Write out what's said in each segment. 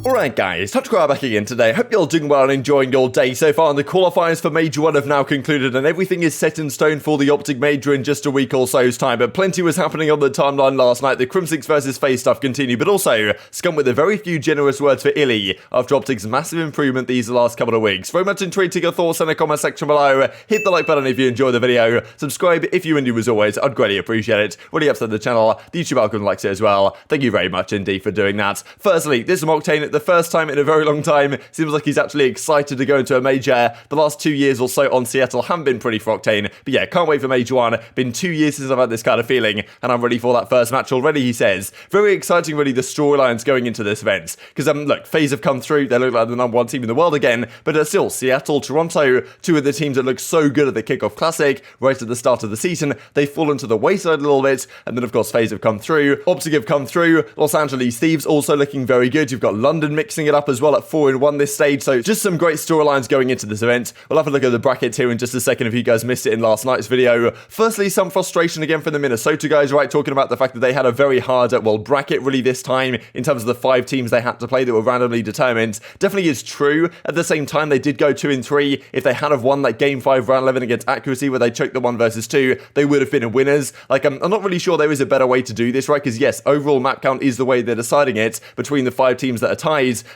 Alright guys, TacticalRab back again today. Hope you're all doing well and enjoying your day so far. And the qualifiers for Major 1 have now concluded and everything is set in stone for the OpTic Major in just a week or so's time. But plenty was happening on the timeline last night. The Crimsix versus FaZe stuff continued, but also Scump with a very few generous words for iLLeY after OpTic's massive improvement these last couple of weeks. Very much intrigued to your thoughts in the comment section below. Hit the like button if you enjoyed the video. Subscribe if you're new as always. I'd greatly appreciate it. Really helps the channel. The YouTube algorithm likes it as well. Thank you very much indeed for doing that. Firstly, this is Octane, the first time in a very long time. Seems like he's actually excited to go into a major. The last 2 years or so on Seattle haven't been pretty for Octane. But yeah, can't wait for Major 1. Been 2 years since I've had this kind of feeling, and I'm ready for that first match already, he says. Very exciting, really, the storylines going into this event. Because, look, FaZe have come through. They look like the #1 team in the world again. But still, Seattle, Toronto, two of the teams that look so good at the Kickoff Classic right at the start of the season. They've fallen to the wayside a little bit. And then, of course, FaZe have come through. OpTic have come through. Los Angeles Thieves also looking very good. You've got London mixing it up as well at 4-1 this stage. So just some great storylines going into this event. We'll have a look at the brackets here in just a second if you guys missed it in last night's video. Firstly, some frustration again from the Minnesota guys, right? Talking about the fact that they had a very hard, bracket really this time in terms of the 5 teams they had to play that were randomly determined. Definitely is true. At the same time, they did go 2-3. If they had have won that Game 5 round 11 against Accuracy where they choked the 1 versus 2, they would have been winners. I'm not really sure there is a better way to do this, right? Because yes, overall map count is the way they're deciding it between the 5 teams that are tied.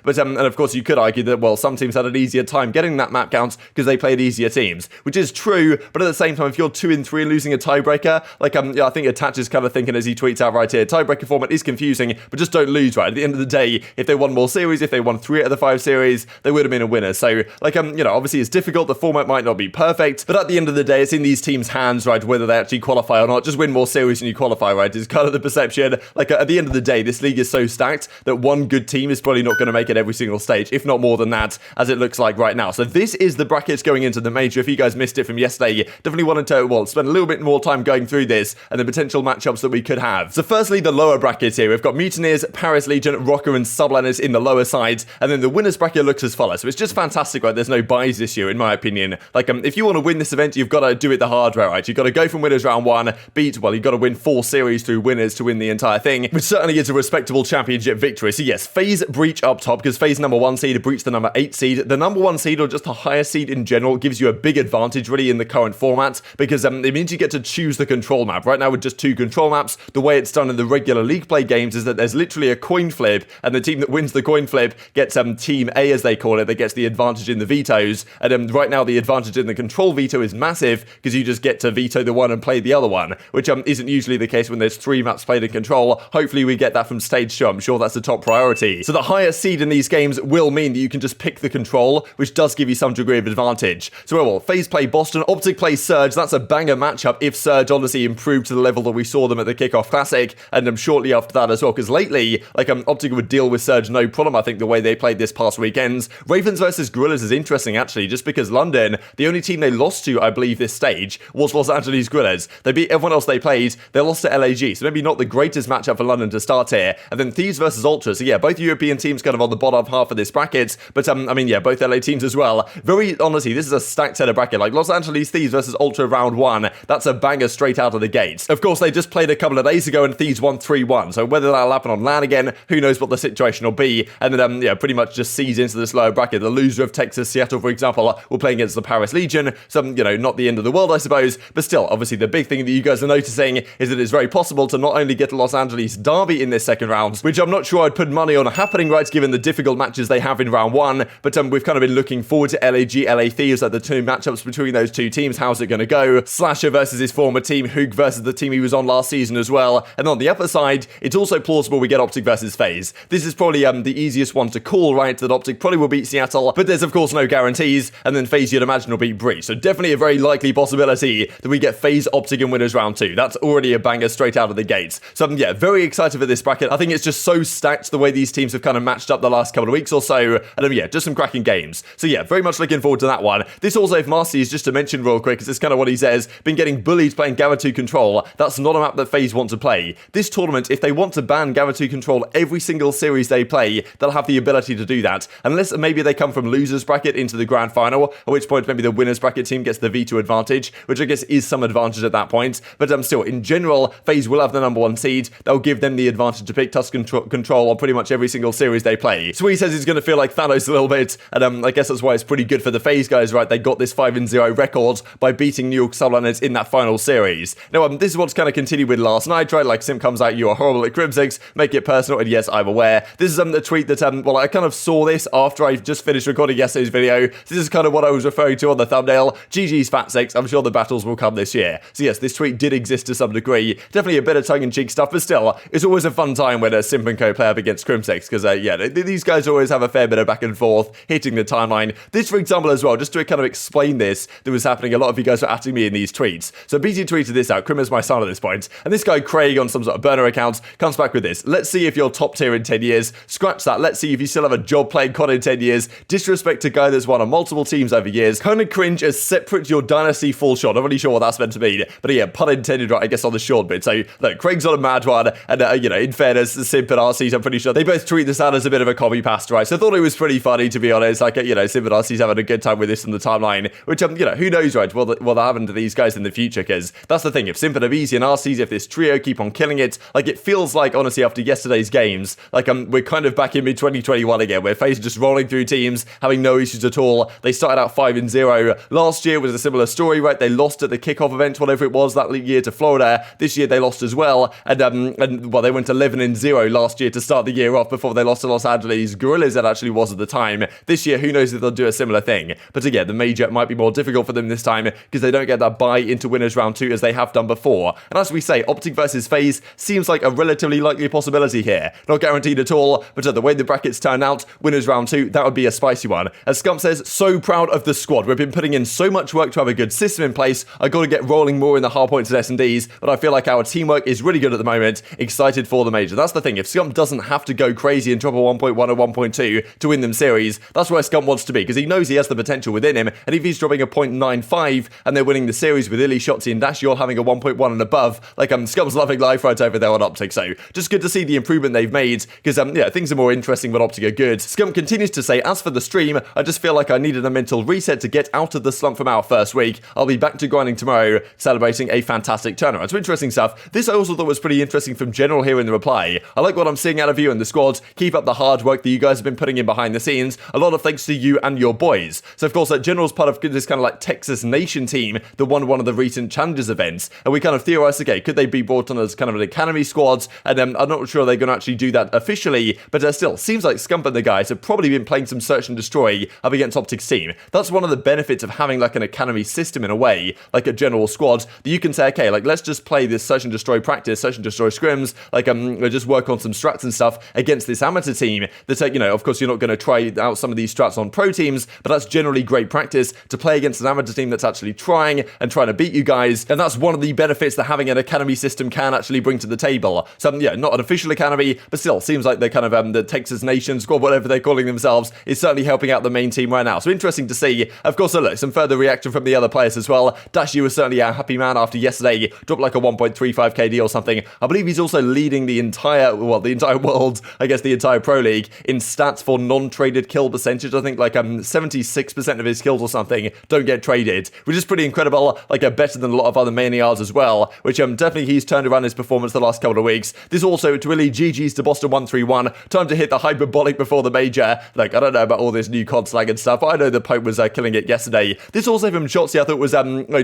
But and of course you could argue that, some teams had an easier time getting that map count because they played easier teams, which is true. But at the same time, if you're 2-3 and losing a tiebreaker, I think Attach is kind of thinking as he tweets out right here, tiebreaker format is confusing, but just don't lose, right? At the end of the day, if they won more series, if they won 3 out of the 5 series, they would have been a winner. So, obviously it's difficult. The format might not be perfect, but at the end of the day, it's in these teams' hands, right? Whether they actually qualify or not. Just win more series and you qualify, right? Is kind of the perception. At the end of the day, this league is so stacked that one good team is probably not going to make it every single stage, if not more than that, as it looks like right now. So this is the brackets going into the major. If you guys missed it from yesterday, definitely wanted to, spend a little bit more time going through this and the potential matchups that we could have. So firstly, the lower brackets here. We've got Mutineers, Paris Legion, Rokkr and Subliners in the lower sides. And then the winners bracket looks as follows. So it's just fantastic, right? There's no buys this year, in my opinion. If you want to win this event, you've got to do it the hard way, right? You've got to go from winners round 1, you've got to win 4 series through winners to win the entire thing, which certainly is a respectable championship victory. So yes, FaZe breach up top because FaZe #1 seed breached the #8 seed. The #1 seed, or just the higher seed in general, gives you a big advantage really in the current format because it means you get to choose the control map. Right now with just 2 control maps, the way it's done in the regular league play games is that there's literally a coin flip and the team that wins the coin flip gets team A, as they call it, that gets the advantage in the vetoes. And right now the advantage in the control veto is massive because you just get to veto the one and play the other one, which isn't usually the case when there's 3 maps played in control. Hopefully we get that from stage 2. I'm sure that's the top priority. So the higher seed in these games will mean that you can just pick the control, which does give you some degree of advantage. So FaZe play Boston, OpTic play Surge. That's a banger matchup if Surge honestly improved to the level that we saw them at the Kickoff Classic, and shortly after that as well, because lately, OpTic would deal with Surge no problem, I think, the way they played this past weekends. Ravens versus Guerrillas is interesting, actually, just because London, the only team they lost to, I believe, this stage, was Los Angeles Guerrillas. They beat everyone else they played, they lost to LAG, so maybe not the greatest matchup for London to start here. And then Thieves versus Ultra, so yeah, both European teams kind of on the bottom half of this bracket, but both LA teams as well. Very honestly, this is a stacked set of bracket. Los Angeles Thieves versus Ultra round 1, that's a banger straight out of the gates. Of course, they just played a couple of days ago and Thieves won 3-1, so whether that'll happen on LAN again, who knows what the situation will be. And then, pretty much just sees into this lower bracket. The loser of Texas, Seattle, for example, will play against the Paris Legion. So, not the end of the world, I suppose, but still, obviously, the big thing that you guys are noticing is that it's very possible to not only get a Los Angeles derby in this second round, which I'm not sure I'd put money on happening, right, given the difficult matches they have in round 1, but we've kind of been looking forward to LAG, LA Thieves, the 2 matchups between those 2 teams. How's it going to go? Slasher versus his former team, Huke versus the team he was on last season as well. And on the upper side, it's also plausible we get OpTic versus FaZe. This is probably the easiest one to call, right, that OpTic probably will beat Seattle, but there's of course no guarantees, and then FaZe you'd imagine will beat Breach. So definitely a very likely possibility that we get FaZe, OpTic and winners round 2. That's already a banger straight out of the gates. So yeah, very excited for this bracket. I think it's just so stacked the way these teams have kind of matched up the last couple of weeks or so, and just some cracking games. So yeah, very much looking forward to that one. This also, if Marcy is just to mention real quick, because it's kind of what he says, been getting bullied playing Gava 2 Control. That's not a map that FaZe want to play. This tournament, if they want to ban Gava 2 Control every single series they play, they'll have the ability to do that. Unless maybe they come from losers bracket into the grand final, at which point maybe the winners bracket team gets the veto advantage, which I guess is some advantage at that point. But still, in general, FaZe will have the #1 seed. They'll give them the advantage to pick Tusk control on pretty much every single series series they play. So he says he's going to feel like Thanos a little bit, and I guess that's why it's pretty good for the FaZe guys, right? They got this 5-0 record by beating New York Subliners in that final series. Now, this is what's kind of continued with last night, right? Like, Simp comes out, you are horrible at Crimsix, make it personal, and yes, I'm aware. This is the tweet that, well, I kind of saw this after I just finished recording yesterday's video. This is kind of what I was referring to on the thumbnail. GG's FatSex, I'm sure the battles will come this year. So yes, this tweet did exist to some degree. Definitely a bit of tongue-in-cheek stuff, but still, it's always a fun time when a Simp and Co play up against Crimsix, because, yeah, these guys always have a fair bit of back and forth, hitting the timeline. This, for example, as well, just to kind of explain this, that was happening, a lot of you guys were atting me in these tweets. So BT tweeted this out, Crim is my son at this point, and this guy Craig on some sort of burner account comes back with this. Let's see if you're top tier in 10 years. Scratch that. Let's see if you still have a job playing COD in 10 years. Disrespect a guy that's won on multiple teams over years. Kind of cringe as separate your dynasty full shot. Not really sure what that's meant to mean, but yeah, pun intended, right, I guess on the short bit. So look, Craig's on a mad one, and you know, in fairness, Simp and Arcitys, I'm pretty sure they both treat this out as a bit of a copy pasta, right? So I thought it was pretty funny, to be honest. Like, you know, Simp and Arcitys having a good time with this on the timeline, which, you know, who knows, right, what happen to these guys in the future, because that's the thing. If Simp and aBeZy and Arcitys, if this trio keep on killing it, like, it feels like, honestly, after yesterday's games, like, we're kind of back in mid-2021 again, where FaZe just rolling through teams, having no issues at all. They started out 5-0. Last year was a similar story, right? They lost at the kickoff event, whatever it was, that year to Florida. This year they lost as well, and well, they went 11-0 last year to start the year off before they lost to Los Angeles Guerrillas, that actually was at the time. This year, who knows if they'll do a similar thing. But again, the major might be more difficult for them this time because they don't get that bye into winners round 2 as they have done before. And as we say, OpTic versus FaZe seems like a relatively likely possibility here. Not guaranteed at all, but the way the brackets turn out, winners round 2, that would be a spicy one. As Scump says, so proud of the squad. We've been putting in so much work to have a good system in place. I got to get rolling more in the hard points and S&Ds, but I feel like our teamwork is really good at the moment. Excited for the major. That's the thing. If Scump doesn't have to go crazy and drop a 1.1 or 1.2 to win them series, that's where Scump wants to be, because he knows he has the potential within him, and if he's dropping a 0.95 and they're winning the series with iLLeY, Shotzzy, and Dash, you're having a 1.1 and above, like, Scump's loving life right over there on OpTic. So just good to see the improvement they've made, because yeah, things are more interesting when OpTic are good. Scump continues to say, as for the stream, I just feel like I needed a mental reset to get out of the slump from our first week. I'll be back to grinding tomorrow, celebrating a fantastic turnaround. So interesting stuff. This I also thought was pretty interesting from General here in the reply. I like what I'm seeing out of you and the squad. Keep up the hard work that you guys have been putting in behind the scenes. A lot of thanks to you and your boys. So of course, General's part of this kind of like Texas Nation team that won one of the recent Challengers events, and we kind of theorized, okay, could they be brought on as kind of an academy squad? And I'm not sure they're going to actually do that officially, but still, seems like Scump and the guys have probably been playing some search and destroy up against OpTic's team. That's one of the benefits of having like an academy system in a way, like a general squad, that you can say, okay, like, let's just play this search and destroy practice, search and destroy scrims, like, just work on some strats and stuff against this amateur team that, you know, of course you're not going to try out some of these strats on pro teams, but that's generally great practice to play against an amateur team that's actually trying to beat you guys, and that's one of the benefits that having an academy system can actually bring to the table. So, yeah, not an official academy, but still, seems like they're kind of, the Texas Nation squad, whatever they're calling themselves, is certainly helping out the main team right now. So interesting to see. Of course, look, some further reaction from the other players as well. Dashy was certainly a happy man after yesterday, dropped like a 1.35 KD or something. I believe he's also leading the entire world, I guess the entire Pro League, in stats for non-traded kill percentage. I think like 76% of his kills or something don't get traded, which is pretty incredible, like better than a lot of other Maniards as well, which definitely he's turned around his performance the last couple of weeks. This also to iLLeY, GG's to Boston 131, time to hit the hyperbolic before the major. Like, I don't know about all this new COD slag and stuff, but I know the Pope was killing it yesterday. This also from Shotzzy I thought was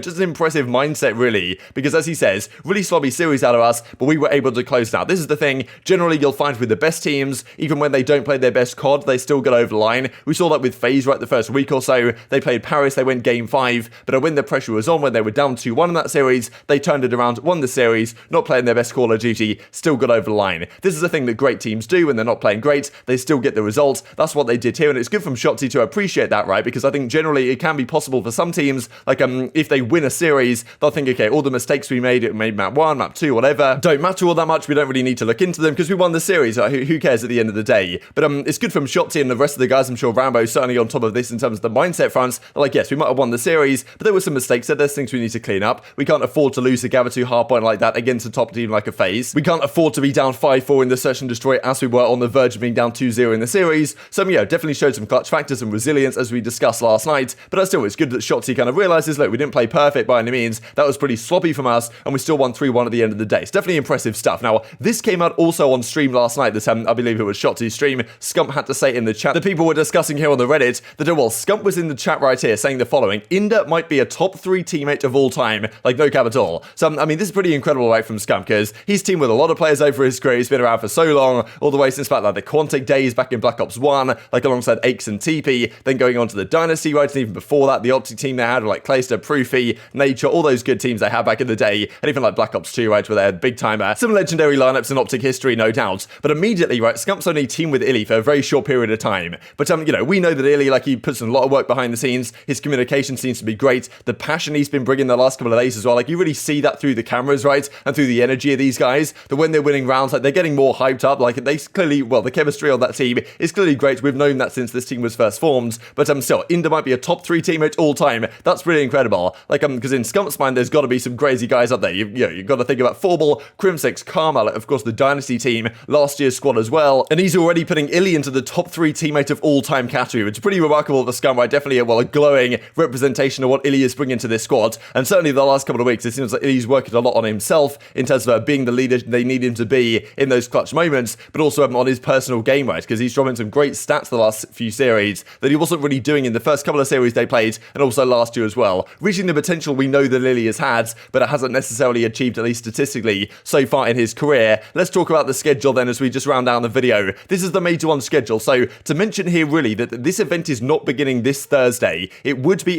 just an impressive mindset, really, because as he says, really sloppy series out of us, but we were able to close out. This is the thing, generally you'll find with the best teams, even when they don't play their best COD, they still get over the line. We saw that with FaZe right the first week or so. They played Paris, they went game 5, but when the pressure was on, when they were down 2-1 in that series, they turned it around, won the series, not playing their best Call of Duty, still got over the line. This is the thing that great teams do when they're not playing great, they still get the results. That's what they did here, and it's good from Shotzzy to appreciate that, right? Because I think generally it can be possible for some teams, like if they win a series, they'll think, okay, all the mistakes we made map 1, map 2, whatever, don't matter all that much, we don't really need to look into them because we won the series, who cares at the end of the day? But it's good from Shotzzy and the rest of the guys. I'm sure Rambo's certainly on top of this in terms of the mindset fronts. They're like, yes, we might have won the series, but there were some mistakes there, there's things we need to clean up. We can't afford to lose a Gather 2 hardpoint like that against a top team like a FaZe. We can't afford to be down 5-4 in the search and destroy as we were on the verge of being down 2-0 in the series. So, yeah, definitely showed some clutch factors and resilience as we discussed last night, but still, it's good that Shotzzy kind of realizes, look, we didn't play perfect by any means, that was pretty sloppy from us, and we still won 3-1 at the end of the day. It's definitely impressive stuff. Now, this came out also on stream last night, that I believe it was shot to stream. Scump had to say in the chat that people were discussing here on the Reddit that, well, Scump was in the chat right here saying the following: Inda might be a top 3 teammate of all time. Like, no cap at all. So, I mean, this is pretty incredible right from Scump, because he's teamed with a lot of players over his career. He's been around for so long, all the way since back like the Quantic days back in Black Ops 1, like alongside Aches and TP, then going on to the Dynasty, right, and even before that, the OpTic team they had, like Clayster, Proofy, Nature, all those good teams they had back in the day, and even like Black Ops 2, right, where they had big timer, some legendary lineups in OpTic history, no doubt. But immediately, right, Scump's only teamed with iLLeY for a very short period of time. But, you know, we know that iLLeY, like, he puts in a lot of work behind the scenes. His communication seems to be great. The passion he's been bringing the last couple of days as well, like, you really see that through the cameras, right, and through the energy of these guys, that when they're winning rounds, like, they're getting more hyped up. Like, they clearly, well, the chemistry on that team is clearly great. We've known that since this team was first formed. But still, Inda might be a top 3 teammate all time. That's really incredible. Like, because in Scump's mind, there's got to be some crazy guys up there. You've got to think about Forbal, Crimsix, Karma, like, of course, the Dynasty team, last year's squad as well. And he's already putting iLLeY into the top 3 teammate of all time category, which is pretty remarkable for Scump, right? Definitely a glowing representation of what iLLeY is bringing to this squad. And certainly the last couple of weeks, it seems like iLLeY's working a lot on himself in terms of being the leader they need him to be in those clutch moments, but also on his personal game, right? Because he's dropping some great stats the last few series that he wasn't really doing in the first couple of series they played, and also last year as well. Reaching the potential we know that iLLeY has had, but it hasn't necessarily achieved, at least statistically, so far in his career. Let's talk about the schedule then as we just round down the video. This is the Major 1 schedule. So to mention here really that this event is not beginning this Thursday. It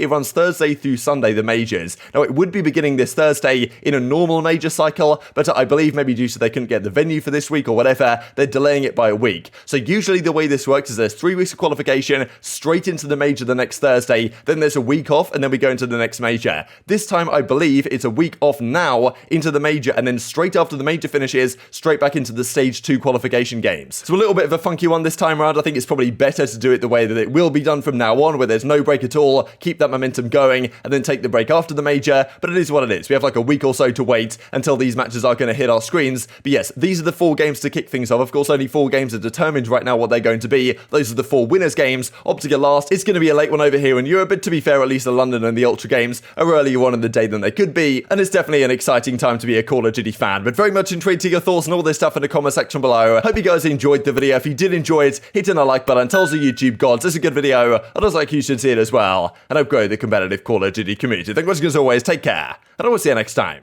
runs Thursday through Sunday, the majors. Now it would be beginning this Thursday in a normal major cycle, but I believe maybe due to they couldn't get the venue for this week or whatever, they're delaying it by a week. So usually the way this works is there's 3 weeks of qualification, straight into the major the next Thursday, then there's a week off, and then we go into the next major. This time I believe it's a week off now into the major, and then straight after the major finishes, straight back into the stage 2 qualification games. So a little bit of a funky one this time around. I think it's probably better to do it the way that it will be done from now on, where there's no break at all, keep that momentum going, and then take the break after the major, but it is what it is. We have like a week or so to wait until these matches are going to hit our screens. But yes, these are the 4 games to kick things off. Of course, only 4 games are determined right now what they're going to be. Those are the 4 winners games. OpTic are last. It's going to be a late one over here in Europe, but to be fair, at least the London and the Ultra games are earlier on in the day than they could be, and it's definitely an exciting time to be a Call of Duty fan. But very much intrigued to your thoughts and all this stuff in the comment section below. Hope you guys enjoyed the video. If you did enjoy it, hit a like button, tells the YouTube gods it's a good video, and I like you should see it as well, and I've grown the competitive Call of Duty community. Thank you guys as always, take care, and I will see you next time.